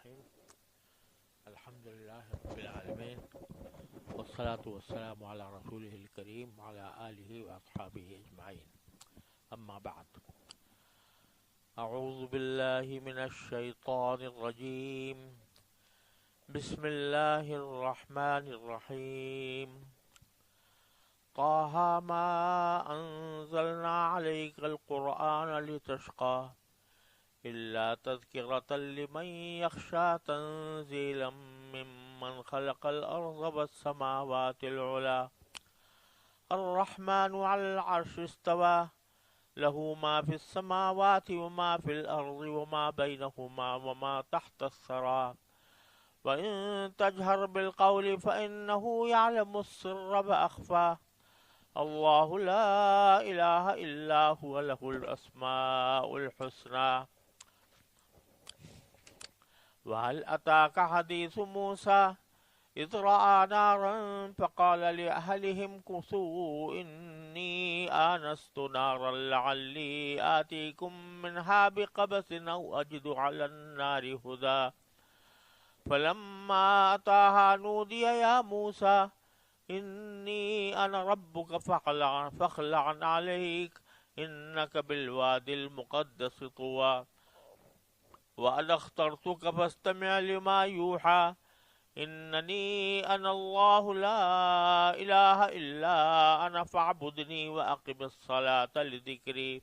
الرحيم. الحمد لله رب العالمين، والصلاة والسلام على رسوله الكريم وعلى آله وأصحابه أجمعين. أما بعد، أعوذ بالله من الشيطان الرجيم. بسم الله الرحمن الرحيم. طه ما أنزلنا عليك القرآن لتشقى إلا تذكرة لمن يخشى تنزيلا ممن خلق الأرض والسماوات العلى. الرحمن على العرش استوى، له ما في السماوات وما في الأرض وما بينهما وما تحت الثرى. وإن تجهر بالقول فإنه يعلم السر وأخفى. الله لا إله إلا هو له الأسماء الحسنى. وهل أتاك حديث موسى إذ رأى نارا فقال لأهلهم كثوا إني آنست نارا لعلي آتيكم منها بقبس أو أجد على النار هدى. فلما أتاها نودي يا موسى إني أنا ربك فاخلع عليك إنك بالوادي المقدس طوى. وأنا اخترتك فاستمع لما يوحى إنني أنا الله لا إله إلا أنا فاعبدني وأقم الصلاة لذكري.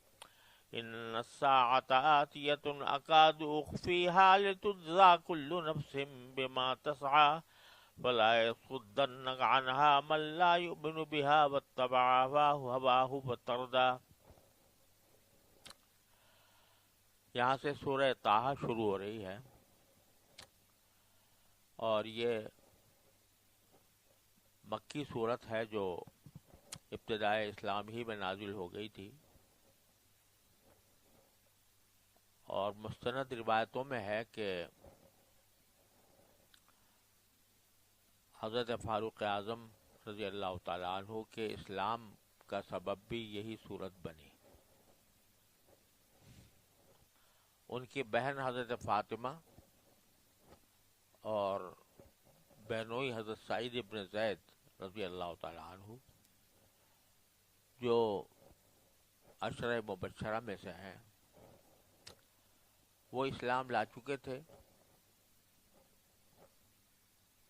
إن الساعة آتية أكاد أخفيها لتجزى كل نفس بما تسعى فلا يصدنك عنها من لا يؤمن بها واتبع هواه فتردى. یہاں سے سورہ طٰہٰ شروع ہو رہی ہے اور یہ مکی صورت ہے جو ابتدائے اسلام ہی میں نازل ہو گئی تھی، اور مستند روایتوں میں ہے کہ حضرت فاروق اعظم رضی اللہ تعالیٰ عنہ کے اسلام کا سبب بھی یہی صورت بنی۔ ان کی بہن حضرت فاطمہ اور بہنوئی حضرت سعید ابن زید رضی اللہ تعالیٰ عنہ جو عشرہ مبشرہ میں سے ہیں، وہ اسلام لا چکے تھے،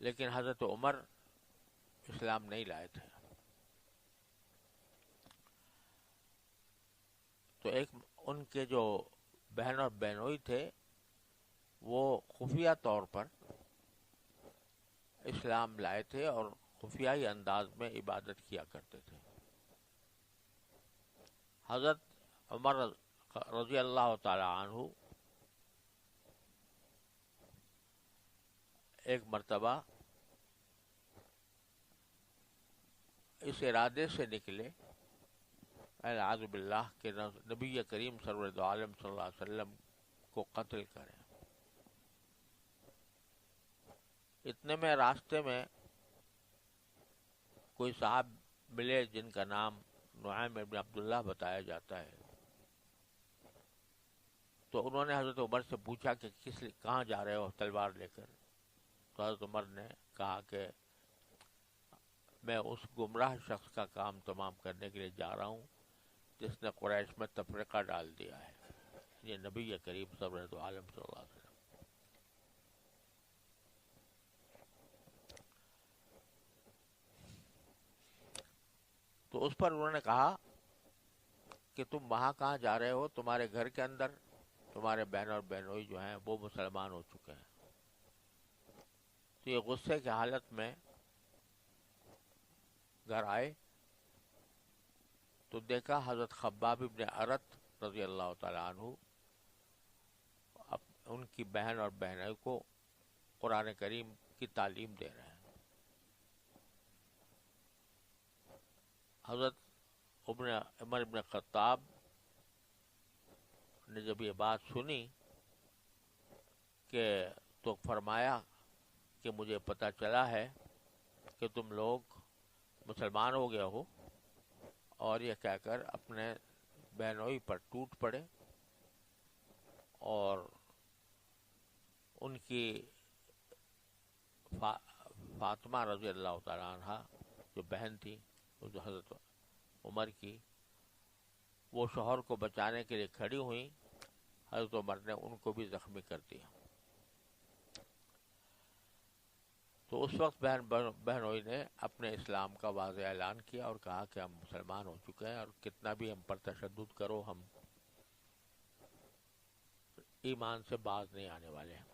لیکن حضرت عمر اسلام نہیں لائے تھے۔ تو ایک ان کے جو بہن اور بہنوئی تھے وہ خفیہ طور پر اسلام لائے تھے اور خفیہ انداز میں عبادت کیا کرتے تھے۔ حضرت عمر رضی اللہ تعالی عنہ ایک مرتبہ اس ارادے سے نکلے اعوذ باللہ کہ نبی کریم سرور عالم صلی اللہ علیہ وسلم کو قتل کریں۔ اتنے میں راستے میں کوئی صاحب ملے جن کا نام نعیم ابن عبداللہ بتایا جاتا ہے، تو انہوں نے حضرت عمر سے پوچھا کہ کہاں جا رہے ہو تلوار لے کر؟ تو حضرت عمر نے کہا کہ میں اس گمراہ شخص کا کام تمام کرنے کے لیے جا رہا ہوں جس نے قریش میں تفرقہ ڈال دیا ہے، یہ نبی کریم سرور عالم صلی اللہ علیہ وسلم۔ تو اس پر انہوں نے کہا کہ تم وہاں کہاں جا رہے ہو؟ تمہارے گھر کے اندر تمہارے بہن اور بہنوئی جو ہیں وہ مسلمان ہو چکے ہیں۔ تو یہ غصے کی حالت میں گھر آئے تو دیکھا حضرت خباب ابن ارت رضی اللہ تعالیٰ عنہ ان کی بہن اور بہنوئی کو قرآن کریم کی تعلیم دے رہے ہیں۔ حضرت عمر ابن خطاب نے جب یہ بات سنی کہ تو فرمایا کہ مجھے پتہ چلا ہے کہ تم لوگ مسلمان ہو گئے ہو، اور یہ کہہ کر اپنے بہنوئی پر ٹوٹ پڑے اور ان کی فاطمہ رضی اللہ تعالیٰ عنہ جو بہن تھی، وہ جو حضرت عمر کی، وہ شوہر کو بچانے کے لیے کھڑی ہوئیں، حضرت عمر نے ان کو بھی زخمی کر دیا۔ تو اس وقت بہنوئی نے اپنے اسلام کا واضح اعلان کیا اور کہا کہ ہم مسلمان ہو چکے ہیں، اور کتنا بھی ہم پر تشدد کرو، ہم ایمان سے باز نہیں آنے والے ہیں۔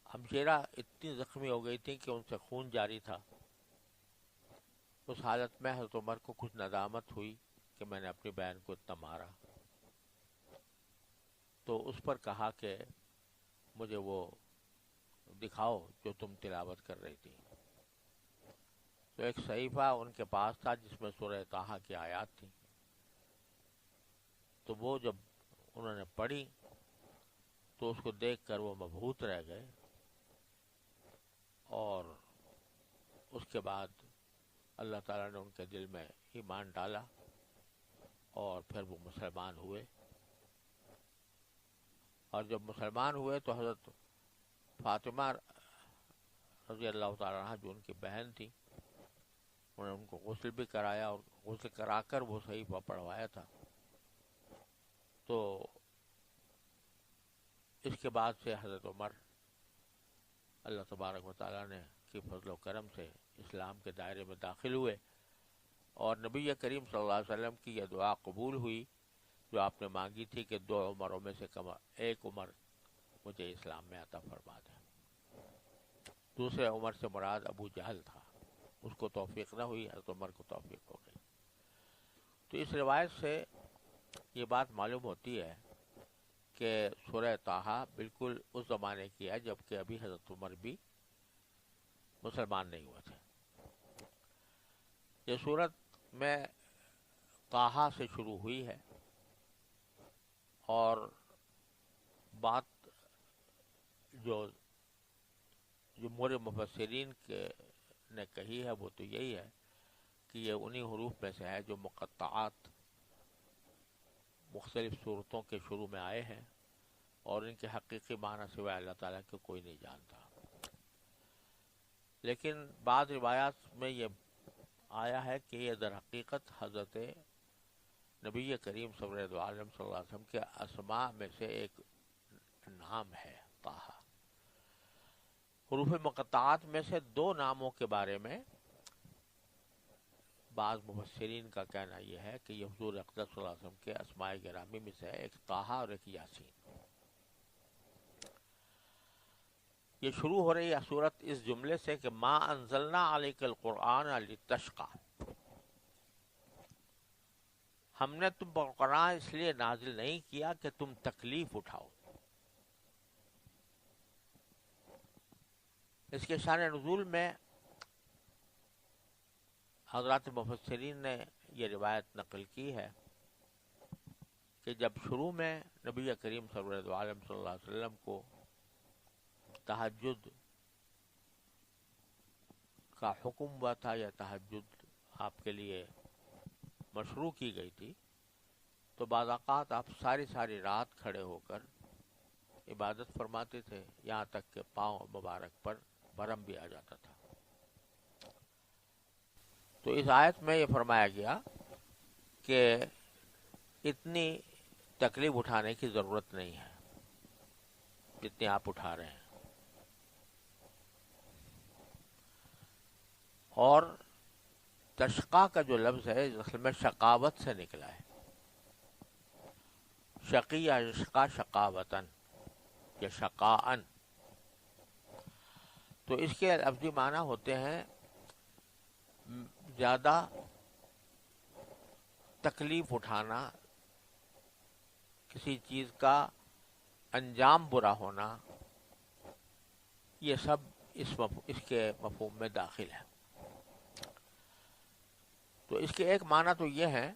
ہمشیرہ اتنی زخمی ہو گئی تھی کہ ان سے خون جاری تھا۔ اس حالت میں حضرت عمر کو کچھ ندامت ہوئی کہ میں نے اپنی بہن کو اتنا مارا، تو اس پر کہا کہ مجھے وہ دکھاؤ جو تم تلاوت کر رہی تھی۔ تو ایک صحیفہ ان کے پاس تھا جس میں سورہ طٰہٰ کی آیات تھیں، تو وہ جب انہوں نے پڑھی تو اس کو دیکھ کر وہ مبہوت رہ گئے، اور اس کے بعد اللہ تعالیٰ نے ان کے دل میں ایمان ڈالا اور پھر وہ مسلمان ہوئے۔ اور جب مسلمان ہوئے تو حضرت فاطمہ رضی اللہ تعالیٰ عنہ جو ان کی بہن تھی، انہوں نے ان کو غسل بھی کرایا، اور غسل کرا کر وہ صحیفہ پڑھوایا تھا۔ تو اس کے بعد سے حضرت عمر اللہ تبارک و تعالیٰ نے کی فضل و کرم سے اسلام کے دائرے میں داخل ہوئے، اور نبی کریم صلی اللہ علیہ وسلم کی یہ دعا قبول ہوئی جو آپ نے مانگی تھی کہ 2 عمروں میں سے ایک عمر مجھے اسلام میں عطا فرما دیں۔ دوسرے عمر سے مراد ابو جہل تھا، اس کو توفیق نہ ہوئی، حضرت عمر کو توفیق ہو گئی۔ تو اس روایت سے یہ بات معلوم ہوتی ہے کہ سورہ طٰہٰ بالکل اس زمانے کی ہے جبکہ ابھی حضرت عمر بھی مسلمان نہیں ہوئے تھے۔ یہ سورت میں طٰہٰ سے شروع ہوئی ہے، اور بات جو جمہور مفسرین نے کہی ہے وہ تو یہی ہے کہ یہ انہی حروف میں سے ہے جو مقطعات مختلف صورتوں کے شروع میں آئے ہیں، اور ان کے حقیقی معنی سوائے اللہ تعالیٰ کے کوئی نہیں جانتا۔ لیکن بعض روایات میں یہ آیا ہے کہ یہ در حقیقت حضرت نبی کریم صلی اللہ علیہ وسلم کے اسماء میں سے ایک نام ہے طٰہٰ۔ حروف مقطعات میں سے 2 ناموں کے بارے میں بعض مفسرین کا کہنا یہ ہے کہ یہ حضور اقدس صلی اللہ علیہ وسلم کے اسماء گرامی میں سے ہے، ایک طٰہٰ اور ایک یاسین۔ یہ شروع ہو رہی ہے سورت اس جملے سے کہ ما انزلنا علیک القرآن لتشقی، ہم نے تم پر قرآن اس لیے نازل نہیں کیا کہ تم تکلیف اٹھاؤ۔ اس کے شان نزول میں حضرات مفسرین نے یہ روایت نقل کی ہے کہ جب شروع میں نبی کریم صلی اللہ علیہ وسلم کو تہجد کا حکم ہوا تھا یا تہجد آپ کے لیے مشروع کی گئی تھی، تو بعض اوقات آپ ساری رات کھڑے ہو کر عبادت فرماتے تھے، یہاں تک کہ پاؤں مبارک پر برم بھی آ جاتا تھا۔ تو اس آیت میں یہ فرمایا گیا کہ اتنی تکلیف اٹھانے کی ضرورت نہیں ہے جتنی آپ اٹھا رہے ہیں، اور تشقا کا جو لفظ ہے اصل میں شقاوت سے نکلا ہے، شقی یا یشقا شقاوتن یا شقاءن، تو اس کے لفظی معنی ہوتے ہیں زیادہ تکلیف اٹھانا، کسی چیز کا انجام برا ہونا، یہ سب اس کے مفہوم میں داخل ہے۔ تو اس کے ایک معنی تو یہ ہے،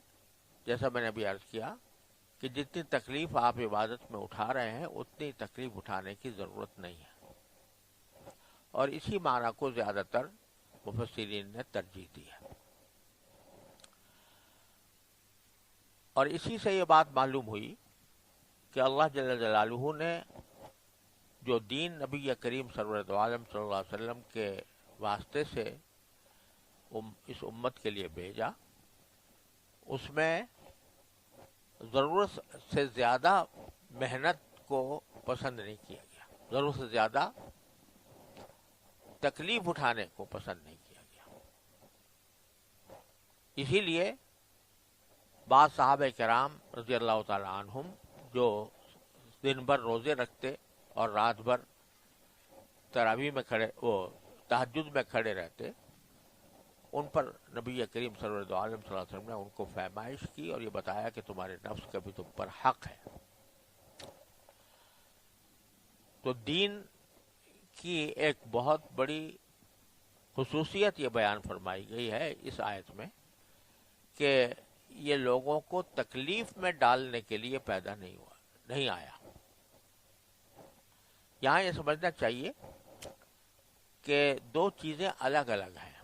جیسا میں نے ابھی عرض کیا، کہ جتنی تکلیف آپ عبادت میں اٹھا رہے ہیں اتنی تکلیف اٹھانے کی ضرورت نہیں ہے، اور اسی معنی کو زیادہ تر مفسرین نے ترجیح دی ہے۔ اور اسی سے یہ بات معلوم ہوئی کہ کہ اللہ جل جلالہ نے جو دین نبی کریم سرورت عالم صلی اللہ علیہ وسلم کے واسطے سے اس امت کے لیے بھیجا، اس میں ضرورت سے زیادہ محنت کو پسند نہیں کیا گیا، ضرورت سے زیادہ تکلیف اٹھانے کو پسند نہیں کیا گیا۔ اسی لیے بعض صحابہ کرام رضی اللہ تعالی عنہم جو دن بھر روزے رکھتے اور رات بھر تراویح میں کھڑے، وہ تہجد میں کھڑے رہتے، ان پر نبی کریم صلی اللہ علیہ وسلم نے ان کو فرمائش کی اور یہ بتایا کہ تمہارے نفس کا بھی تم پر حق ہے۔ تو دین کی ایک بہت بڑی خصوصیت یہ بیان فرمائی گئی ہے اس آیت میں کہ یہ لوگوں کو تکلیف میں ڈالنے کے لیے پیدا نہیں آیا۔ یہاں یہ سمجھنا چاہیے کہ دو چیزیں الگ الگ ہیں۔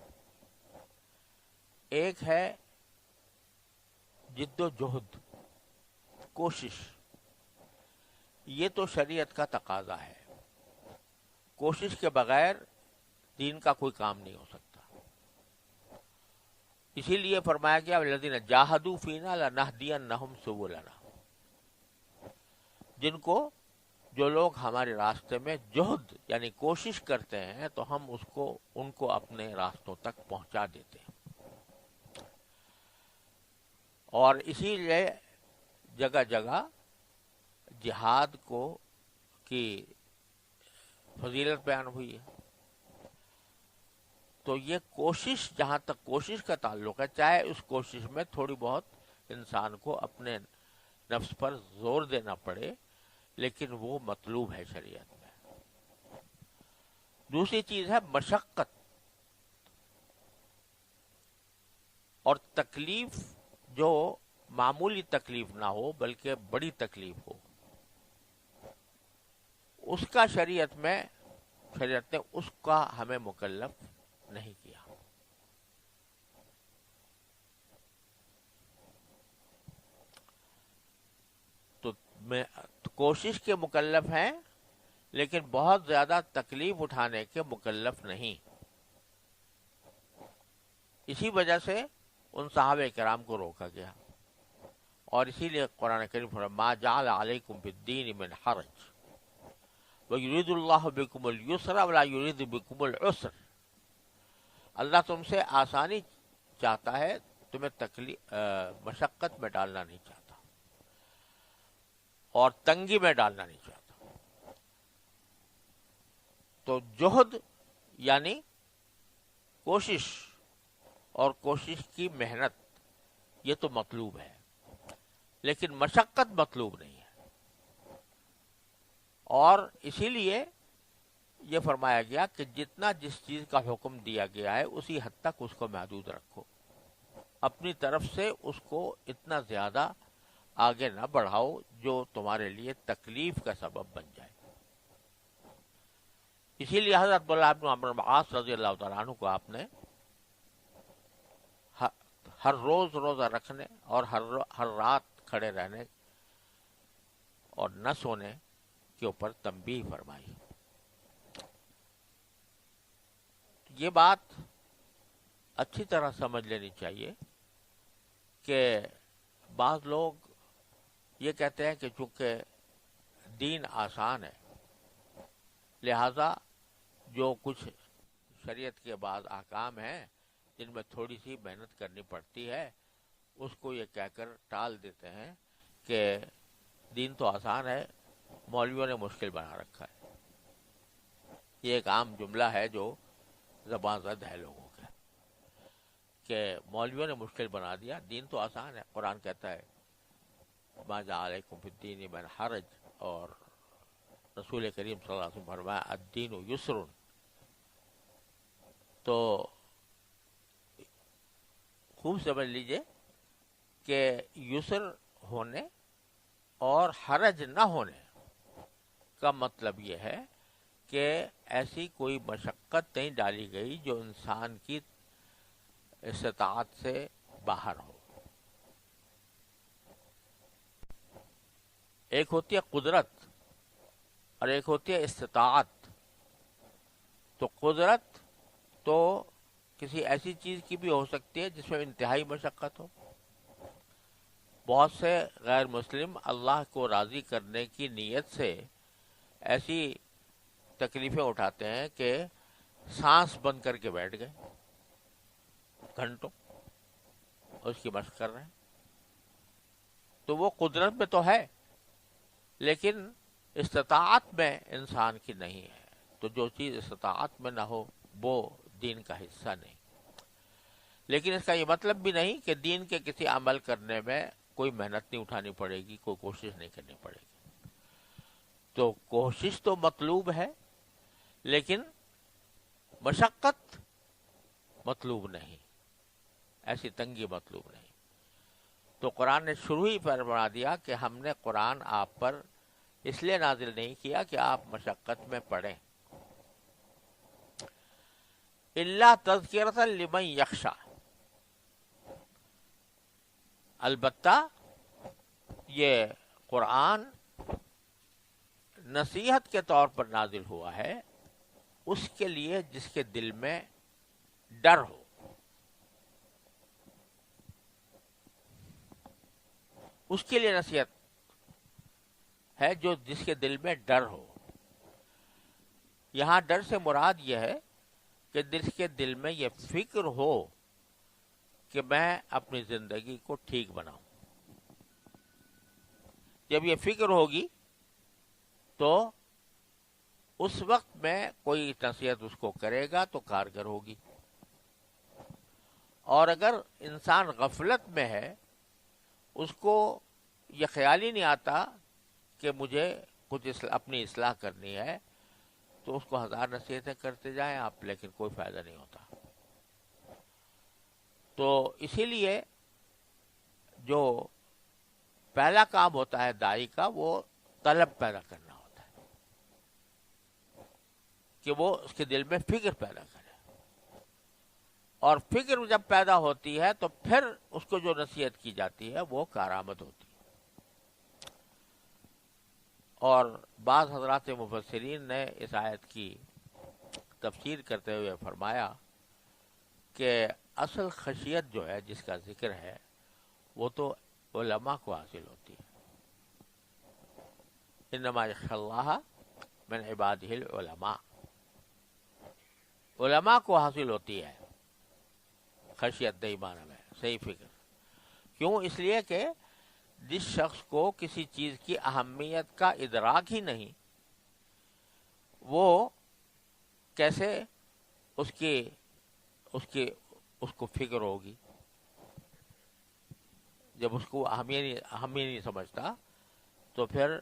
ایک ہے جد و جہد، کوشش، یہ تو شریعت کا تقاضا ہے، کوشش کے بغیر دین کا کوئی کام نہیں ہو سکتا۔ اسی لیے فرمایا گیا الذین جاہدوا فینا لنہدینہم سبلنا، جو لوگ ہمارے راستے میں جہد یعنی کوشش کرتے ہیں تو ہم ان کو اپنے راستوں تک پہنچا دیتے ہیں۔ اور اسی لیے جگہ جگہ جہاد کی فضیلت بیان ہوئی ہے۔ تو یہ کوشش، جہاں تک کوشش کا تعلق ہے، چاہے اس کوشش میں تھوڑی بہت انسان کو اپنے نفس پر زور دینا پڑے، لیکن وہ مطلوب ہے شریعت میں۔ دوسری چیز ہے مشقت اور تکلیف، جو معمولی تکلیف نہ ہو بلکہ بڑی تکلیف ہو، اس کا شریعت نے اس کا ہمیں مکلف نہیں کیا۔ تو کوشش کے مکلف ہیں لیکن بہت زیادہ تکلیف اٹھانے کے مکلف نہیں۔ اسی وجہ سے ان صحابہ کرام کو روکا گیا، اور اسی لیے قرآن کریم فرمایا ما جعل علیکم فی الدین من حرج وَيُرِيدُ اللَّهُ بِكُمُ الْيُسْرَ وَلَا يُرِيدُ بِكُمُ الْعُسْرَ۔ اللہ تم سے آسانی چاہتا ہے، تمہیں مشقت میں ڈالنا نہیں چاہتا اور تنگی میں ڈالنا نہیں چاہتا۔ تو جہد یعنی کوشش اور کوشش کی محنت یہ تو مطلوب ہے، لیکن مشقت مطلوب نہیں ہے۔ اور اسی لیے یہ فرمایا گیا کہ جتنا جس چیز کا حکم دیا گیا ہے اسی حد تک اس کو محدود رکھو، اپنی طرف سے اس کو اتنا زیادہ آگے نہ بڑھاؤ جو تمہارے لیے تکلیف کا سبب بن جائے۔ اسی لیے حضرت عبداللہ بن عمرو بن عاص رضی اللہ تعالیٰ عنہ کو آپ نے ہر روز روزہ رکھنے اور ہر رات کھڑے رہنے اور نہ سونے کے اوپر تنبیہ فرمائی۔ یہ بات اچھی طرح سمجھ لینی چاہیے کہ بعض لوگ یہ کہتے ہیں کہ چونکہ دین آسان ہے لہذا جو کچھ شریعت کے بعض احکام ہیں جن میں تھوڑی سی محنت کرنی پڑتی ہے اس کو یہ کہہ کر ٹال دیتے ہیں کہ دین تو آسان ہے، مولویوں نے مشکل بنا رکھا ہے۔ یہ ایک عام جملہ ہے جو زبان زد ہے لوگوں کا کہ مولویوں نے مشکل بنا دیا، دین تو آسان ہے۔ قرآن کہتا ہے ما جعل علیکم فی الدین من حرج، اور رسول کریم صلی اللہ علیہ وسلم فرمایا الدین یسر۔ تو خوب سمجھ لیجئے کہ یسر ہونے اور حرج نہ ہونے کا مطلب یہ ہے کہ ایسی کوئی مشقت نہیں ڈالی گئی جو انسان کی استطاعت سے باہر ہو۔ ایک ہوتی ہے قدرت اور ایک ہوتی ہے استطاعت. تو قدرت تو کسی ایسی چیز کی بھی ہو سکتی ہے جس میں انتہائی مشقت ہو. بہت سے غیر مسلم اللہ کو راضی کرنے کی نیت سے ایسی تکلیفیں اٹھاتے ہیں کہ سانس بند کر کے بیٹھ گئے گھنٹوں اس کی مشق کر رہے ہیں. تو وہ قدرت میں تو ہے لیکن استطاعت میں انسان کی نہیں ہے. تو جو چیز استطاعت میں نہ ہو وہ دین کا حصہ نہیں. لیکن اس کا یہ مطلب بھی نہیں کہ دین کے کسی عمل کرنے میں کوئی محنت نہیں اٹھانی پڑے گی, کوئی کوشش نہیں کرنی پڑے گی. تو کوشش تو مطلوب ہے لیکن مشقت مطلوب نہیں, ایسی تنگی مطلوب نہیں. تو قرآن نے شروع ہی فرما دیا کہ ہم نے قرآن آپ پر اس لیے نازل نہیں کیا کہ آپ مشقت میں پڑھیں. الا تذکرۃ لمن یخشی, البتہ یہ قرآن نصیحت کے طور پر نازل ہوا ہے اس کے لیے جس کے دل میں ڈر ہو. اس کے لیے نصیحت ہے جو جس کے دل میں ڈر ہو. یہاں ڈر سے مراد یہ ہے کہ جس کے دل میں یہ فکر ہو کہ میں اپنی زندگی کو ٹھیک بناؤں. جب یہ فکر ہوگی تو اس وقت میں کوئی نصیحت اس کو کرے گا تو کارگر ہوگی. اور اگر انسان غفلت میں ہے, اس کو یہ خیال ہی نہیں آتا کہ مجھے کچھ اپنی اصلاح کرنی ہے, تو اس کو ہزار نصیحتیں کرتے جائیں آپ لیکن کوئی فائدہ نہیں ہوتا. تو اسی لیے جو پہلا کام ہوتا ہے داعی کا وہ طلب پیدا کرنا ہوتا ہے کہ وہ اس کے دل میں فکر پیدا کرے. اور فکر جب پیدا ہوتی ہے تو پھر اس کو جو نصیحت کی جاتی ہے وہ کارآمد ہوتی ہے. اور بعض حضرات مفسرین نے اس آیت کی تفسیر کرتے ہوئے فرمایا کہ اصل خشیت جو ہے جس کا ذکر ہے وہ تو علماء کو حاصل ہوتی ہے. انما یخشی اللہ من عبادہ العلماء, علماء کو حاصل ہوتی ہے خشیت دہی معنی میں صحیح فکر. کیوں؟ اس لیے کہ جس شخص کو کسی چیز کی اہمیت کا ادراک ہی نہیں, وہ کیسے اس کو فکر ہوگی. جب اس کو اہمیت نہیں سمجھتا تو پھر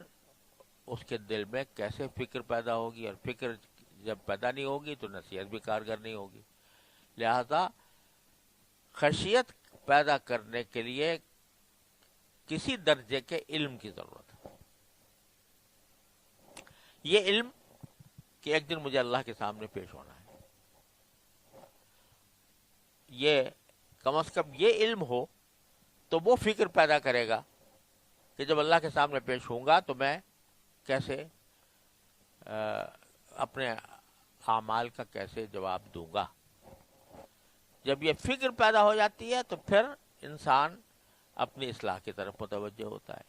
اس کے دل میں کیسے فکر پیدا ہوگی, اور فکر جب پیدا نہیں ہوگی تو نصیحت بھی کارگر نہیں ہوگی. لہذا خشیت پیدا کرنے کے لیے کسی درجے کے علم کی ضرورت ہے. یہ علم کہ ایک دن مجھے اللہ کے سامنے پیش ہونا ہے, یہ کم از کم یہ علم ہو تو وہ فکر پیدا کرے گا کہ جب اللہ کے سامنے پیش ہوں گا تو میں کیسے اپنے اعمال کا کیسے جواب دوں گا. جب یہ فکر پیدا ہو جاتی ہے تو پھر انسان اپنی اصلاح کی طرف متوجہ ہوتا ہے,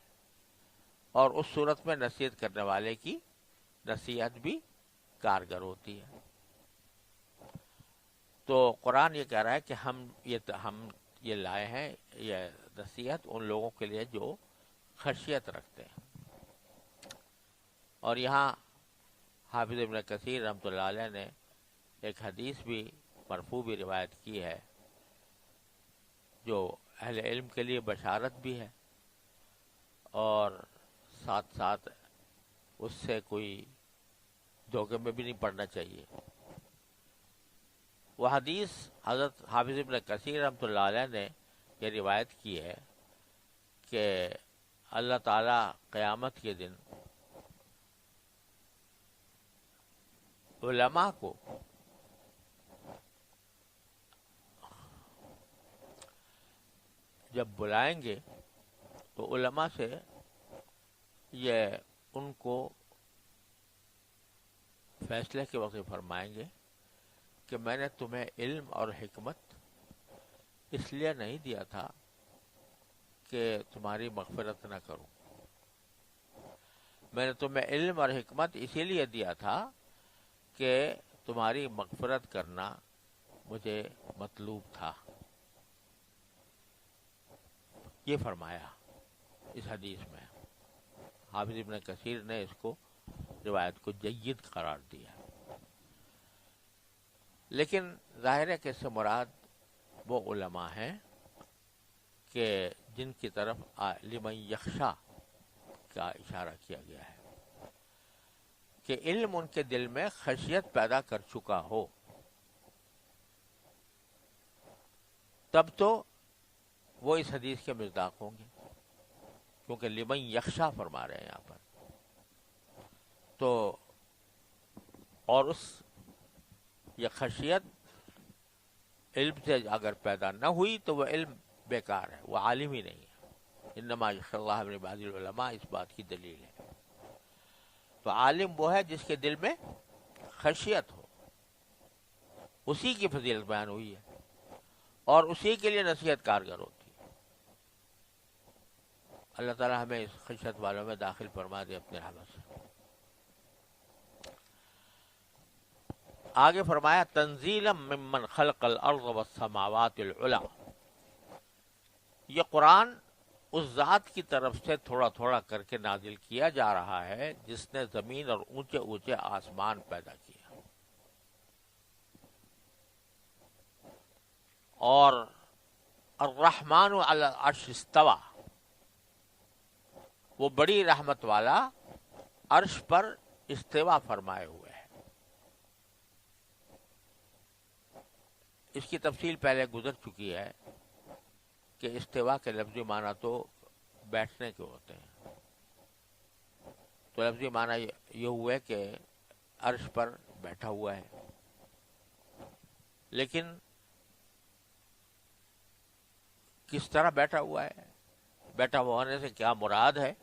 اور اس صورت میں نصیحت کرنے والے کی نصیحت بھی کارگر ہوتی ہے. تو قرآن یہ کہہ رہا ہے کہ ہم یہ لائے ہیں یہ نصیحت ان لوگوں کے لیے جو خشیت رکھتے ہیں. اور یہاں حافظ ابن کثیر رحمۃ اللہ علیہ نے ایک حدیث بھی مرفوع بھی روایت کی ہے جو اہل علم کے لیے بشارت بھی ہے, اور ساتھ ساتھ اس سے کوئی دھوکے میں بھی نہیں پڑنا چاہیے. وہ حدیث حضرت حافظ ابن کثیر رحمۃ اللہ علیہ نے یہ روایت کی ہے کہ اللہ تعالیٰ قیامت کے دن علماء کو جب بلائیں گے تو علماء سے یہ ان کو فیصلے کے وقت فرمائیں گے کہ میں نے تمہیں علم اور حکمت اس لیے نہیں دیا تھا کہ تمہاری مغفرت نہ کروں، میں نے تمہیں علم اور حکمت اسی لیے دیا تھا کہ تمہاری مغفرت کرنا مجھے مطلوب تھا. یہ فرمایا اس حدیث میں. حافظ ابن کثیر نے اس کو روایت کو جید قرار دیا. لیکن ظاہر ہے کہ اس سے مراد وہ علماء ہیں کہ جن کی طرف لمن یخشا کا اشارہ کیا گیا ہے، کہ علم ان کے دل میں خشیت پیدا کر چکا ہو، تب تو وہ اس حدیث کے مصداق ہوں گے، کیونکہ لمن یخشا فرما رہے ہیں یہاں پر. تو اور اس یہ خشیت علم سے اگر پیدا نہ ہوئی تو وہ علم بیکار ہے، وہ عالم ہی نہیں ہے. انما یخشی اللہ من عباد العلماء اس بات کی دلیل ہے. تو عالم وہ ہے جس کے دل میں خشیت ہو، اسی کی فضیلت بیان ہوئی ہے اور اسی کے لیے نصیحت کارگر ہوتی ہے. اللہ تعالیٰ ہمیں اس خشیت والوں میں داخل فرما دے اپنے رحمت سے. آگے فرمایا تنزیلا ممن خلق الارض والسماوات العلی. یہ قرآن اس ذات کی طرف سے تھوڑا تھوڑا کر کے نازل کیا جا رہا ہے جس نے زمین اور اونچے اونچے آسمان پیدا کیا. اور الرحمن علی العرش استوى، وہ بڑی رحمت والا عرش پر استوا فرمائے ہوئے ہے. اس کی تفصیل پہلے گزر چکی ہے کہ استوا کے لفظی معنی تو بیٹھنے کے ہوتے ہیں. تو لفظی معنی یہ ہوئے کہ عرش پر بیٹھا ہوا ہے. لیکن کس طرح بیٹھا ہوا ہے، بیٹھا ہوا ہونے سے کیا مراد ہے،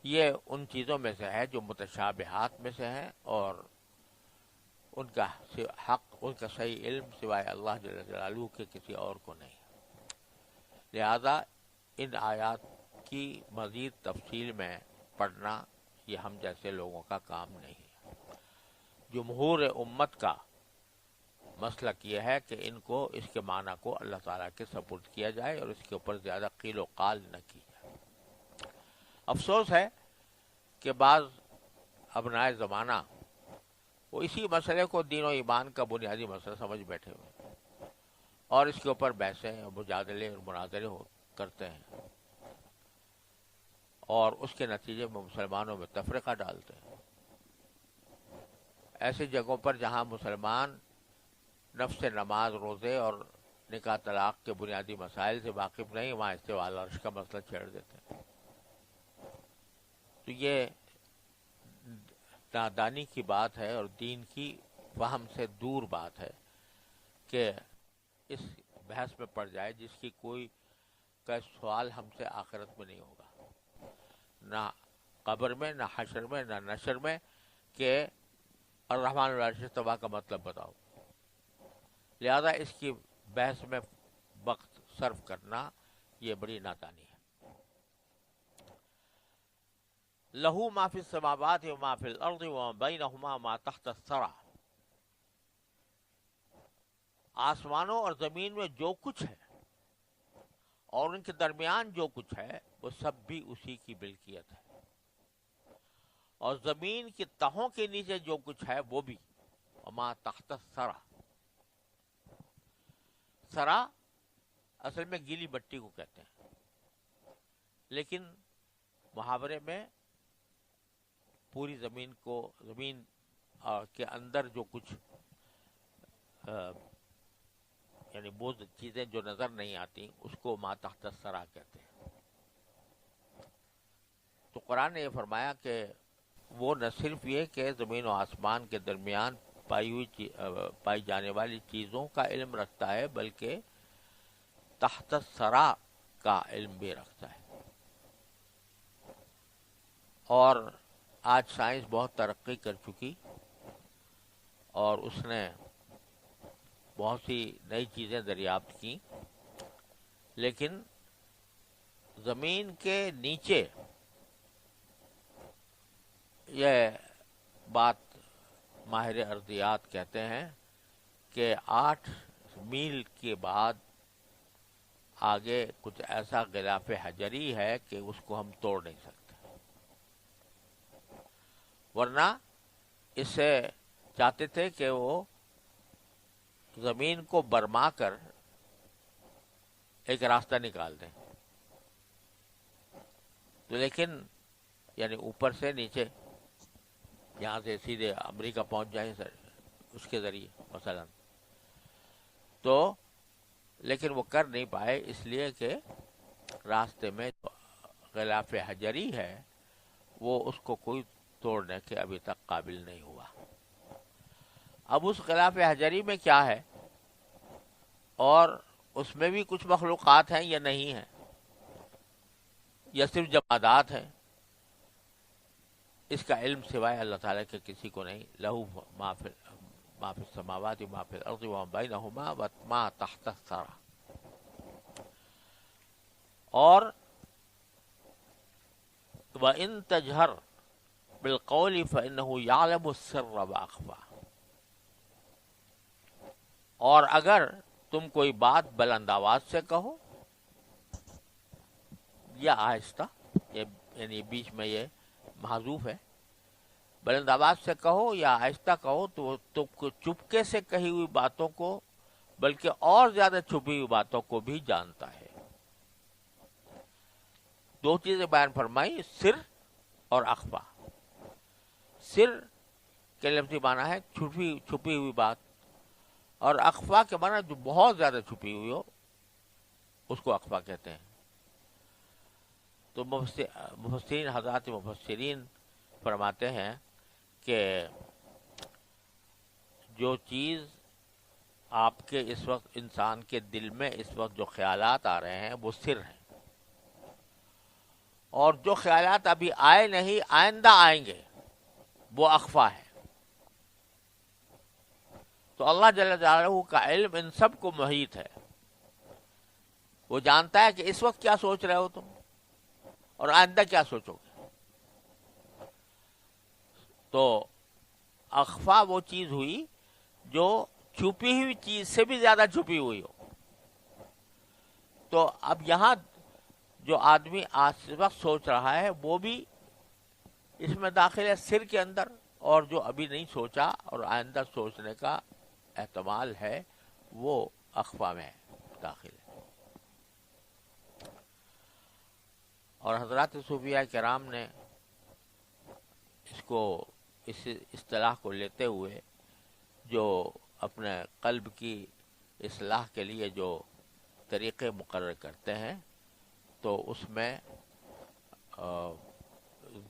یہ ان چیزوں میں سے ہے جو متشابہات میں سے ہیں اور ان کا حق، ان کا صحیح علم سوائے اللہ جل جلالہ کے کسی اور کو نہیں. لہذا ان آیات کی مزید تفصیل میں پڑھنا یہ ہم جیسے لوگوں کا کام نہیں ہے. جمہور امت کا مسلک یہ ہے کہ ان کو اس کے معنی کو اللہ تعالیٰ کے سپرد کیا جائے اور اس کے اوپر زیادہ قیل و قال نہ کی جائے. افسوس ہے کہ بعض ابنائے زمانہ وہ اسی مسئلے کو دین و ایمان کا بنیادی مسئلہ سمجھ بیٹھے ہوئے اور اس کے اوپر بحثیں اور مجادلے اور مناظرے کرتے ہیں اور اس کے نتیجے میں مسلمانوں میں تفرقہ ڈالتے ہیں. ایسی جگہوں پر جہاں مسلمان نفس نماز، روزے اور نکاح طلاق کے بنیادی مسائل سے واقف نہیں، وہاں استواء العرش کا مسئلہ چھیڑ دیتے ہیں. تو یہ نادانی کی بات ہے اور دین کی فہم سے دور بات ہے کہ اس بحث میں پڑ جائے جس کی کوئی کا سوال ہم سے آخرت میں نہیں ہوگا، نہ قبر میں، نہ حشر میں، نہ نشر میں، کہ الرحمن العرش استویٰ کا مطلب بتاؤ. لہذا اس کی بحث میں وقت صرف کرنا یہ بڑی نادانی ہے. لہو ما فی السماوات وما فی الارض وما بینہما ما تحت الثری. آسمانوں اور زمین میں جو کچھ ہے اور ان کے درمیان جو کچھ ہے وہ سب بھی اسی کی ملکیت ہے، اور زمین کی تہوں کے نیچے جو کچھ ہے وہ بھی. وما تحت الثری، سرا اصل میں گیلی مٹی کو کہتے ہیں، لیکن محاورے میں پوری زمین کو، زمین کے اندر جو کچھ یعنی وہ چیزیں جو نظر نہیں آتی اس کو ما تحت الثری کہتے ہیں. تو قرآن نے یہ فرمایا کہ وہ نہ صرف یہ کہ زمین و آسمان کے درمیان پائی جانے والی چیزوں کا علم رکھتا ہے بلکہ تحت الثری کا علم بھی رکھتا ہے. اور آج سائنس بہت ترقی کر چکی اور اس نے بہت سی نئی چیزیں دریافت کی، لیکن زمین کے نیچے یہ بات ماہر ارضیات کہتے ہیں کہ 8 میل کے بعد آگے کچھ ایسا غلاف حجری ہے کہ اس کو ہم توڑ نہیں سکتے، ورنہ اس سے چاہتے تھے کہ وہ زمین کو برما کر ایک راستہ نکال دیں، تو لیکن یعنی اوپر سے نیچے یہاں سے سیدھے امریکہ پہنچ جائیں سر اس کے ذریعے مثلا، تو لیکن وہ کر نہیں پائے اس لیے کہ راستے میں غلاف حجری ہے وہ اس کو کوئی توڑنے کے ابھی تک قابل نہیں ہوا۔ اب اس غلاف حجری میں کیا ہے اور اس میں بھی کچھ مخلوقات ہیں یا نہیں ہیں یا صرف جمادات ہیں، اس کا علم سوائے اللہ تعالیٰ کے کسی کو نہیں۔ لہو ما فی السماوات ما فی الارض وما بینہما وما تحت الثری۔ اور وَإِن تَجْهَرْ بِالْقَوْلِ فَإِنَّهُ يَعْلَمُ السِّرَّ وَأَخْفَى، اور اگر تم کوئی بات بلند آواز سے کہو یا آہستہ، یعنی بیچ میں یہ محذوف ہے، بلند آواز سے کہو یا آہستہ کہو تو تم کو چپکے سے کہی ہوئی باتوں کو بلکہ اور زیادہ چھپی ہوئی باتوں کو بھی جانتا ہے۔ 2 چیزیں بیان فرمائی، سر اور اخفا۔ سر کے لفظی معنی ہے چھپی ہوئی بات، اور اخفا کے معنی جو بہت زیادہ چھپی ہوئی ہو اس کو اخفا کہتے ہیں۔ تو مفسرین، حضرات مفسرین فرماتے ہیں کہ جو چیز آپ کے اس وقت انسان کے دل میں اس وقت جو خیالات آ رہے ہیں وہ سر ہیں، اور جو خیالات ابھی آئے نہیں آئندہ آئیں گے وہ اخفا ہے۔ تو اللہ جل جلالہ کا علم ان سب کو محیط ہے، وہ جانتا ہے کہ اس وقت کیا سوچ رہے ہو تم اور آئندہ کیا سوچو گے۔ تو اخفا وہ چیز ہوئی جو چھپی ہوئی چیز سے بھی زیادہ چھپی ہوئی ہو۔ تو اب یہاں جو آدمی آج وقت سوچ رہا ہے وہ بھی اس میں داخل ہے سر کے اندر، اور جو ابھی نہیں سوچا اور آئندہ سوچنے کا احتمال ہے وہ اخفا میں داخل ہے۔ اور حضرات صوفیاء کرام نے اس اصطلاح کو لیتے ہوئے جو اپنے قلب کی اصلاح کے لیے جو طریقے مقرر کرتے ہیں، تو اس میں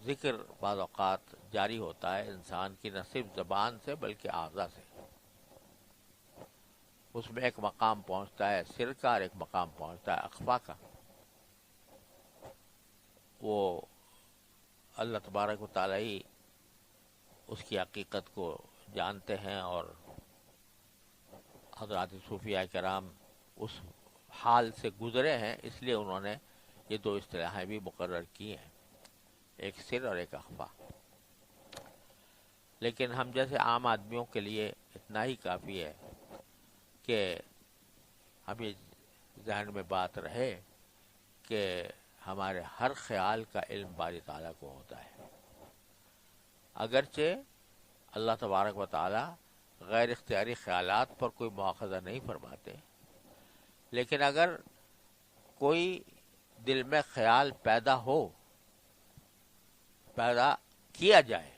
ذکر بعض اوقات جاری ہوتا ہے انسان کی نہ صرف زبان سے بلکہ اعضاء سے۔ اس میں ایک مقام پہنچتا ہے سر کا اور ایک مقام پہنچتا ہے اخفا کا۔ وہ اللہ تبارک و تعالی ہی اس کی حقیقت کو جانتے ہیں، اور حضرات صوفیاء کرام اس حال سے گزرے ہیں، اس لیے انہوں نے یہ 2 اصطلاحیں بھی مقرر کی ہیں، ایک سر اور ایک اخفا۔ لیکن ہم جیسے عام آدمیوں کے لیے اتنا ہی کافی ہے کہ ہمیں ذہن میں بات رہے کہ ہمارے ہر خیال کا علم باری تعالیٰ کو ہوتا ہے، اگرچہ اللہ تبارک و تعالیٰ غیر اختیاری خیالات پر کوئی مواخذہ نہیں فرماتے، لیکن اگر کوئی دل میں خیال پیدا کیا جائے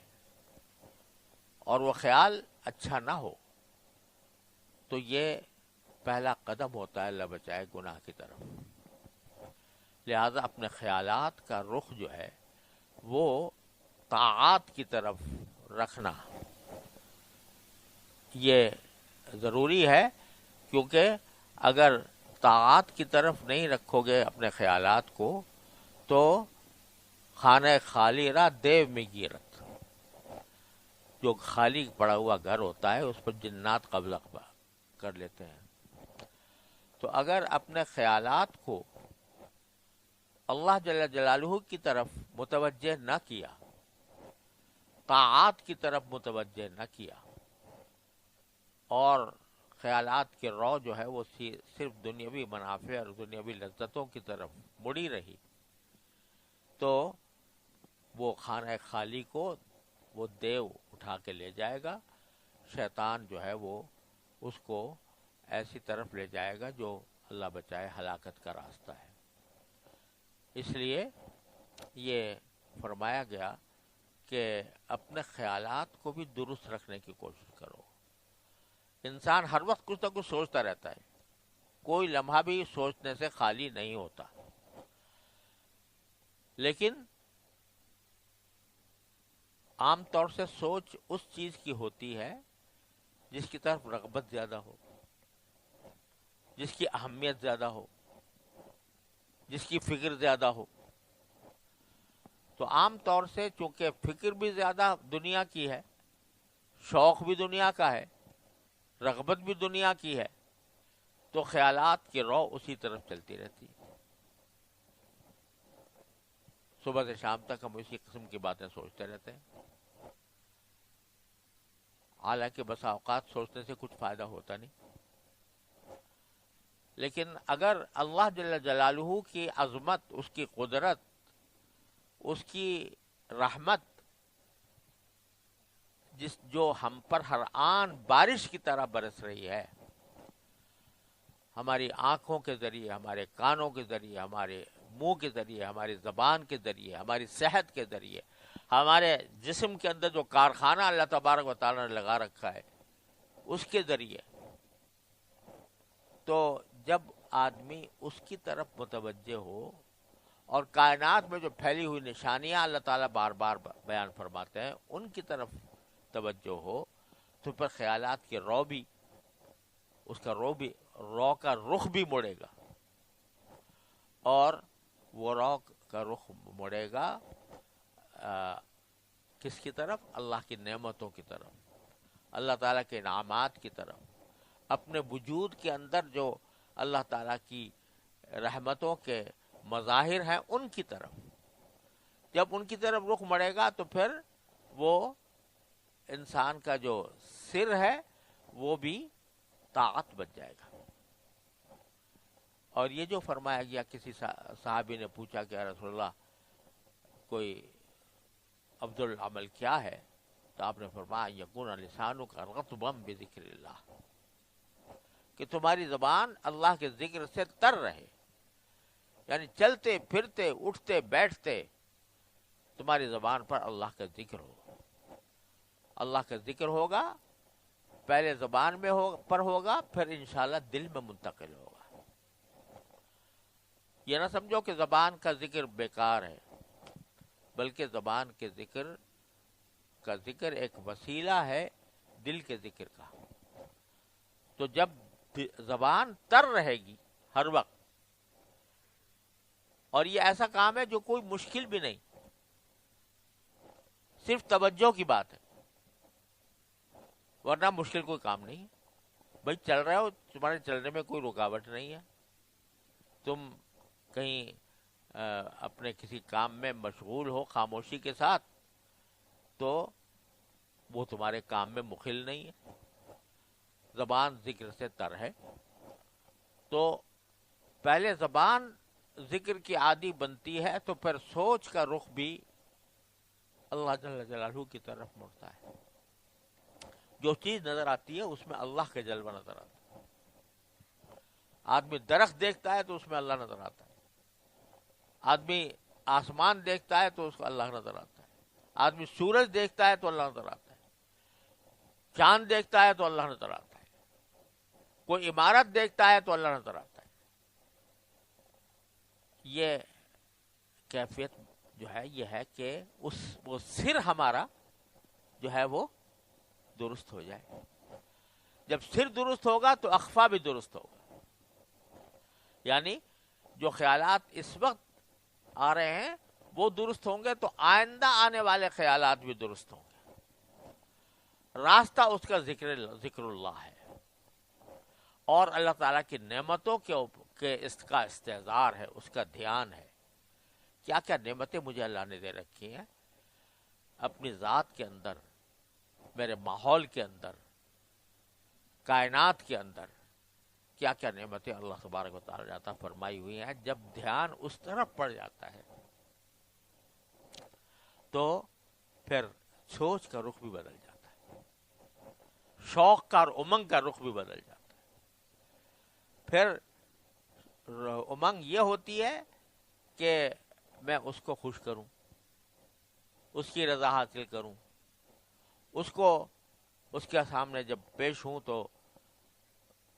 اور وہ خیال اچھا نہ ہو تو یہ پہلا قدم ہوتا ہے اللہ بچائے گناہ کی طرف۔ لہذا اپنے خیالات کا رخ جو ہے وہ طاعات کی طرف رکھنا یہ ضروری ہے، کیونکہ اگر طاعات کی طرف نہیں رکھو گے اپنے خیالات کو تو خانہ خالی را دیو میں گیرت، جو خالی پڑا ہوا گھر ہوتا ہے اس پر جنات قبضہ کر لیتے ہیں۔ تو اگر اپنے خیالات کو اللہ جل جلالہ کی طرف متوجہ نہ کیا، طاعات کی طرف متوجہ نہ کیا، اور خیالات کی رو جو ہے وہ صرف دنیاوی منافع اور دنیاوی لذتوں کی طرف مڑی رہی، تو وہ خانہ خالی کو وہ دیو اٹھا کے لے جائے گا۔ شیطان جو ہے وہ اس کو ایسی طرف لے جائے گا جو اللہ بچائے ہلاکت کا راستہ ہے۔ اس لیے یہ فرمایا گیا کہ اپنے خیالات کو بھی درست رکھنے کی کوشش کرو۔ انسان ہر وقت کچھ نہ کچھ سوچتا رہتا ہے، کوئی لمحہ بھی سوچنے سے خالی نہیں ہوتا، لیکن عام طور سے سوچ اس چیز کی ہوتی ہے جس کی طرف رغبت زیادہ ہو، جس کی اہمیت زیادہ ہو، جس کی فکر زیادہ ہو۔ تو عام طور سے چونکہ فکر بھی زیادہ دنیا کی ہے، شوق بھی دنیا کا ہے، رغبت بھی دنیا کی ہے، تو خیالات کی رو اسی طرف چلتی رہتی ہے۔ صبح سے شام تک ہم اسی قسم کی باتیں سوچتے رہتے ہیں، حالانکہ بسا اوقات سوچنے سے کچھ فائدہ ہوتا نہیں۔ لیکن اگر اللہ جل جلالہ کی عظمت، اس کی قدرت، اس کی رحمت جو ہم پر ہر آن بارش کی طرح برس رہی ہے، ہماری آنکھوں کے ذریعے، ہمارے کانوں کے ذریعے، ہمارے منہ کے ذریعے، ہماری زبان کے ذریعے، ہماری صحت کے ذریعے، ہمارے جسم کے اندر جو کارخانہ اللہ تبارک و تعالیٰ نے لگا رکھا ہے اس کے ذریعے، تو جب آدمی اس کی طرف متوجہ ہو اور کائنات میں جو پھیلی ہوئی نشانیاں اللہ تعالیٰ بار بار بیان فرماتے ہیں ان کی طرف توجہ ہو، تو پھر خیالات کی رو بھی، اس کا رو کا رخ بھی مڑے گا، اور وہ رو کا رخ مڑے گا کس کی طرف؟ اللہ کی نعمتوں کی طرف، اللہ تعالیٰ کے انعامات کی طرف، اپنے وجود کے اندر جو اللہ تعالیٰ کی رحمتوں کے مظاہر ہیں ان کی طرف۔ جب ان کی طرف رخ مڑے گا تو پھر وہ انسان کا جو سر ہے وہ بھی طاعت بن جائے گا۔ اور یہ جو فرمایا گیا، کسی صحابی نے پوچھا کہ یا رسول اللہ کوئی افضل العمل کیا ہے، تو آپ نے فرمایا یکون لسانک رطبا بذکر اللہ، کہ تمہاری زبان اللہ کے ذکر سے تر رہے، یعنی چلتے پھرتے اٹھتے بیٹھتے تمہاری زبان پر اللہ کا ذکر ہو۔ اللہ کا ذکر ہوگا، پہلے زبان میں پر ہوگا، پھر انشاءاللہ دل میں منتقل ہوگا۔ یہ نہ سمجھو کہ زبان کا ذکر بیکار ہے، بلکہ زبان کے ذکر ایک وسیلہ ہے دل کے ذکر کا۔ تو جب زبان تر رہے گی ہر وقت، اور یہ ایسا کام ہے جو کوئی مشکل بھی نہیں، صرف توجہ کی بات ہے، ورنہ مشکل کوئی کام نہیں ہے۔ بھائی چل رہے ہو، تمہارے چلنے میں کوئی رکاوٹ نہیں ہے، تم کہیں اپنے کسی کام میں مشغول ہو خاموشی کے ساتھ، تو وہ تمہارے کام میں مخل نہیں ہے۔ زبان ذکر سے تر ہے، تو پہلے زبان ذکر کی عادی بنتی ہے، تو پھر سوچ کا رخ بھی اللہ جل جلالہ کی طرف مڑتا ہے۔ جو چیز نظر آتی ہے اس میں اللہ کا جلوہ نظر آتا ہے۔ آدمی درخت دیکھتا ہے تو اس میں اللہ نظر آتا ہے، آدمی آسمان دیکھتا ہے تو اس کو اللہ نظر آتا ہے، آدمی سورج دیکھتا ہے تو اللہ نظر آتا ہے، چاند دیکھتا ہے تو اللہ نظر آتا ہے، کوئی عمارت دیکھتا ہے تو اللہ نظر آتا ہے۔ یہ کیفیت جو ہے یہ ہے کہ وہ سر ہمارا جو ہے وہ درست ہو جائے۔ جب سر درست ہوگا تو اخفا بھی درست ہوگا، یعنی جو خیالات اس وقت آ رہے ہیں وہ درست ہوں گے تو آئندہ آنے والے خیالات بھی درست ہوں گے. راستہ اس کا ذکر اللہ ہے اور اللہ تعالیٰ کی نعمتوں کے اس کا استحضار ہے, اس کا دھیان ہے. کیا کیا نعمتیں مجھے اللہ نے دے رکھی ہیں اپنی ذات کے اندر, میرے ماحول کے اندر, کائنات کے اندر, کیا کیا نعمتیں اللہ تبارک و تعالیٰ عطا فرمائی ہوئی ہیں. جب دھیان اس طرف پڑ جاتا ہے تو پھر سوچ کا رخ بھی بدل جاتا ہے, شوق کا اور امنگ کا رخ بھی بدل جاتا ہے. پھر امنگ یہ ہوتی ہے کہ میں اس کو خوش کروں, اس کی رضا حاصل کروں, اس کو اس کے سامنے جب پیش ہوں تو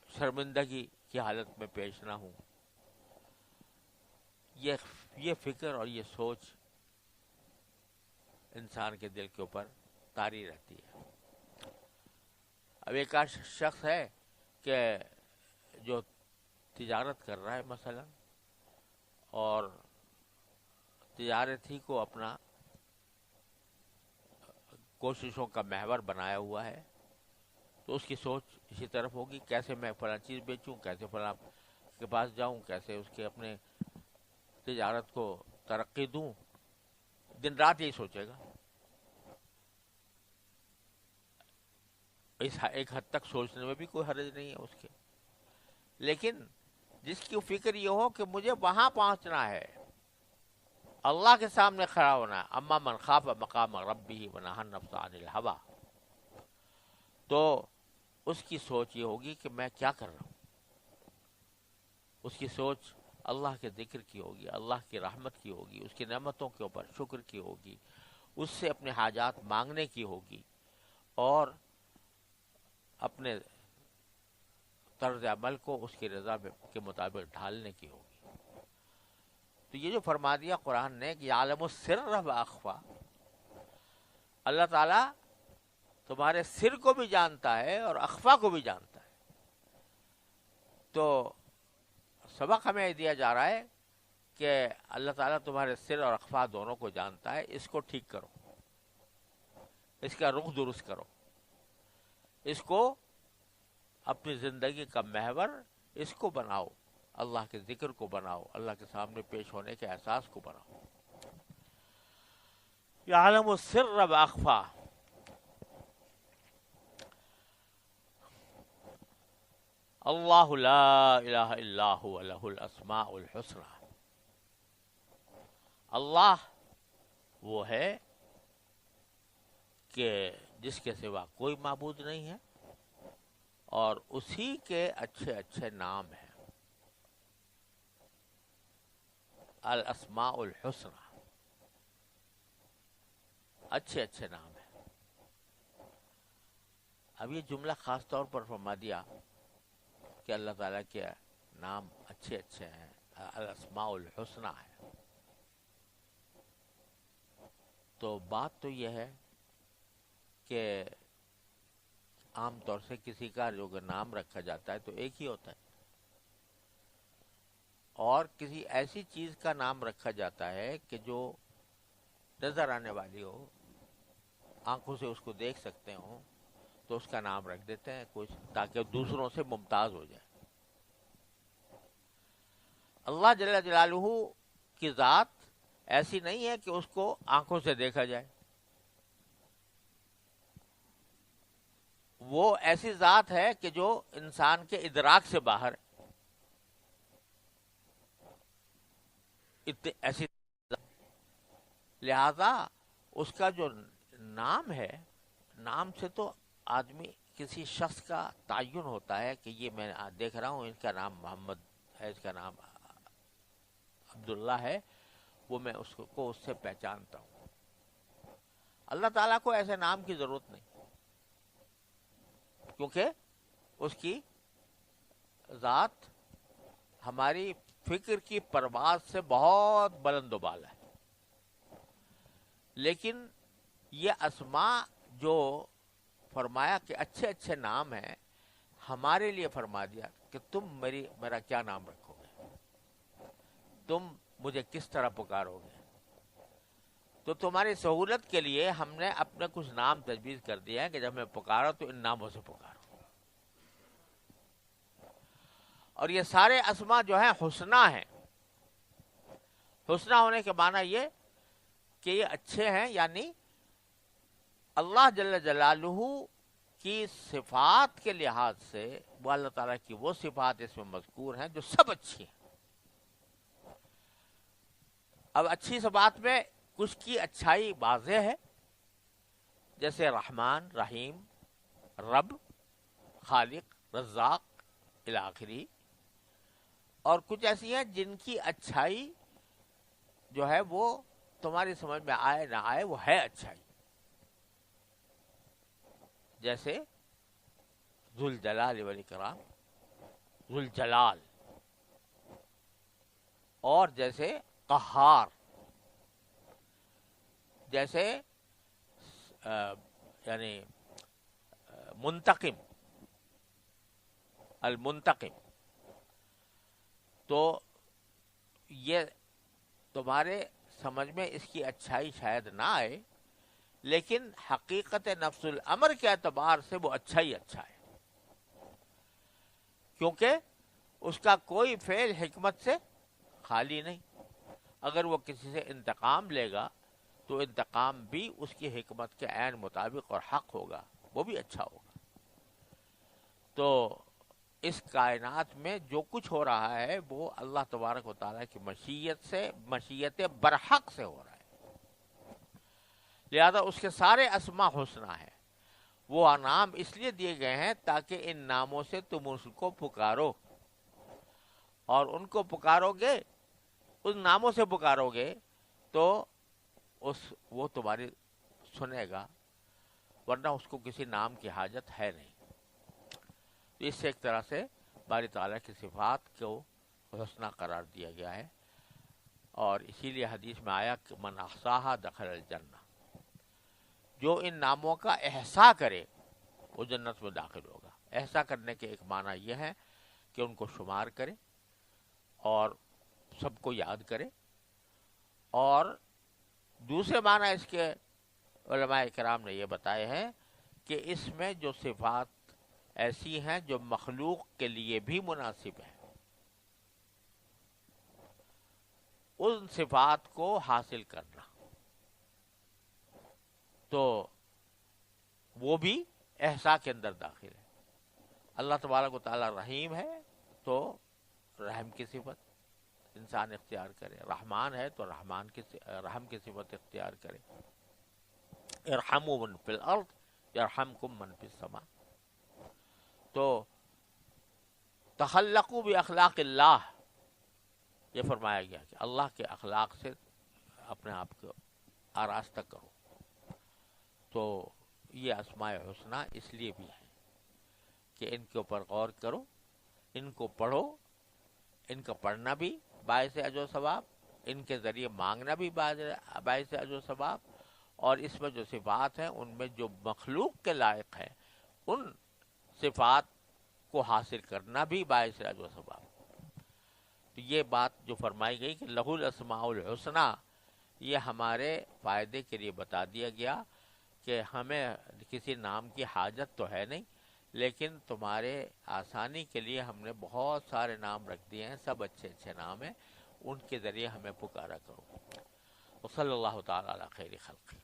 شرمندگی کی حالت میں پیش نہ ہوں. یہ فکر اور یہ سوچ انسان کے دل کے اوپر طاری رہتی ہے. اب ایک شخص ہے کہ جو تجارت کر رہا ہے مثلا, اور تجارت ہی کو اپنا کوششوں کا محور بنایا ہوا ہے, تو اس کی سوچ اسی طرف ہوگی کیسے میں فلاں چیز بیچوں, کیسے فلاں کے پاس جاؤں, کیسے اس کے اپنے تجارت کو ترقی دوں. دن رات یہی سوچے گا. اس ایک حد تک سوچنے میں بھی کوئی حرج نہیں ہے اس کے, لیکن جس کی فکر یہ ہو کہ مجھے وہاں پہنچنا ہے, اللہ کے سامنے کھڑا ہونا ہے, اما من خاف مقام ربہ ونہی النفس عن الہوی, تو اس کی سوچ یہ ہوگی کہ میں کیا کر رہا ہوں. اس کی سوچ اللہ کے ذکر کی ہوگی, اللہ کی رحمت کی ہوگی, اس کی نعمتوں کے اوپر شکر کی ہوگی, اس سے اپنے حاجات مانگنے کی ہوگی, اور اپنے طرز عمل کو اس کی رضا کے مطابق ڈھالنے کی ہوگی. تو یہ جو فرما دیا قرآن نے کہ یعلم السر و اخفا, اللہ تعالیٰ تمہارے سر کو بھی جانتا ہے اور اخفا کو بھی جانتا ہے. تو سبق ہمیں دیا جا رہا ہے کہ اللہ تعالیٰ تمہارے سر اور اخفا دونوں کو جانتا ہے. اس کو ٹھیک کرو, اس کا رخ درست کرو, اس کو اپنی زندگی کا محور اس کو بناؤ, اللہ کے ذکر کو بناؤ, اللہ کے سامنے پیش ہونے کے احساس کو بناؤ. یعلم السر و اخفا. اللہ لا الہ الا هو لہ الاسماء الحسنى. اللہ وہ ہے کہ جس کے سوا کوئی معبود نہیں ہے, اور اسی کے اچھے اچھے نام ہیں. الاسماء الحسنى, اچھے اچھے نام ہیں. اب یہ جملہ خاص طور پر فرما دیا کہ اللہ تعالیٰ کے نام اچھے اچھے ہیں, الاسماء الحسنى ہے. تو بات تو یہ ہے کہ عام طور سے کسی کا جو نام رکھا جاتا ہے تو ایک ہی ہوتا ہے, اور کسی ایسی چیز کا نام رکھا جاتا ہے کہ جو نظر آنے والی ہو, آنکھوں سے اس کو دیکھ سکتے ہوں, تو اس کا نام رکھ دیتے ہیں کچھ, تاکہ دوسروں سے ممتاز ہو جائے. اللہ جل جلالہ کی ذات ایسی نہیں ہے کہ اس کو آنکھوں سے دیکھا جائے. وہ ایسی ذات ہے کہ جو انسان کے ادراک سے باہر ہے. ایسی لہذا اس کا جو نام ہے, نام سے تو آدمی کسی شخص کا تعین ہوتا ہے کہ یہ میں دیکھ رہا ہوں, ان کا نام محمد ہے, اس کا نام عبداللہ ہے, وہ میں اس کو اس سے پہچانتا ہوں. اللہ تعالیٰ کو ایسے نام کی ضرورت نہیں, کیونکہ اس کی ذات ہماری فکر کی پرواز سے بہت بلند و بالا ہے. لیکن یہ اسماء جو فرمایا کہ اچھے اچھے نام ہیں, ہمارے لیے فرما دیا کہ تم میرا کیا نام رکھو گے, تم مجھے کس طرح پکارو گے, تو تمہاری سہولت کے لیے ہم نے اپنے کچھ نام تجویز کر دیے ہیں کہ جب میں پکارو تو ان ناموں سے پکارو. اور یہ سارے اسما جو ہیں حسنہ ہیں. حسنہ ہونے کے معنی یہ کہ یہ اچھے ہیں، یعنی اللہ جل جلالہ کی صفات کے لحاظ سے وہ اللہ تعالیٰ کی وہ صفات اس میں مذکور ہیں جو سب اچھی ہیں. اب اچھی صفات میں کچھ کی اچھائی واضح ہے، جیسے رحمان، رحیم، رب، خالق، رزاق الی آخری. اور کچھ ایسی ہیں جن کی اچھائی جو ہے وہ تمہاری سمجھ میں آئے نہ آئے وہ ہے اچھائی، جیسے ذوالجلال والاکرام، ذوالجلال، اور جیسے قہار، جیسے یعنی منتقم، المنتقم. تو یہ تمہارے سمجھ میں اس کی اچھائی شاید نہ آئے، لیکن حقیقت نفس الامر کے اعتبار سے وہ اچھا ہی اچھا ہے، کیونکہ اس کا کوئی فعل حکمت سے خالی نہیں. اگر وہ کسی سے انتقام لے گا تو انتقام بھی اس کی حکمت کے عین مطابق اور حق ہوگا، وہ بھی اچھا ہوگا. تو اس کائنات میں جو کچھ ہو رہا ہے وہ اللہ تبارک و تعالیٰ کی مشیت سے، مشیت برحق سے ہو رہا ہے. لہذا اس کے سارے اسماء حسنہ ہیں. وہ نام اس لیے دیے گئے ہیں تاکہ ان ناموں سے تم اس کو پکارو، اور ان کو پکارو گے، ان ناموں سے پکارو گے تو وہ تمہاری سنے گا، ورنہ اس کو کسی نام کی حاجت ہے نہیں. تو اس سے ایک طرح سے باری تعالیٰ کی صفات کو حسنہ قرار دیا گیا ہے. اور اسی لیے حدیث میں آیا کہ من احصاها دخل الجنہ، جو ان ناموں کا احصاء کرے وہ جنت میں داخل ہوگا. احصاء کرنے کے ایک معنی یہ ہے کہ ان کو شمار کرے اور سب کو یاد کرے، اور دوسرے معنی اس کے علماء کرام نے یہ بتائے ہیں کہ اس میں جو صفات ایسی ہیں جو مخلوق کے لیے بھی مناسب ہیں، ان صفات کو حاصل کرنا، تو وہ بھی احصاء کے اندر داخل ہے. اللہ تبارک و تعالی رحیم ہے تو رحم کی صفت انسان اختیار کرے، رحمان ہے تو رحم کی صفت اختیار کرے. ارحموا من فی الارض یرحمکم من فی السماء. تو تخلقوا باخلاق اللہ، یہ فرمایا گیا کہ اللہ کے اخلاق سے اپنے آپ کو آراستہ کرو. تو یہ اسماء حسنہ اس لیے بھی ہیں کہ ان کے اوپر غور کرو، ان کو پڑھو، ان کا پڑھنا بھی باعث اجر و ثواب، ان کے ذریعے مانگنا بھی باعث اجر و ثواب، اور اس میں جو صفات ہیں ان میں جو مخلوق کے لائق ہیں ان صفات کو حاصل کرنا بھی باعث اجر و ثواب. تو یہ بات جو فرمائی گئی کہ لہ الاسماء الحسنی، یہ ہمارے فائدے کے لیے بتا دیا گیا کہ ہمیں کسی نام کی حاجت تو ہے نہیں، لیکن تمہارے آسانی کے لیے ہم نے بہت سارے نام رکھ دیے ہیں، سب اچھے اچھے نام ہیں، ان کے ذریعے ہمیں پکارا کرو. وصلی اللہ تعالی علی خیر خلقہ.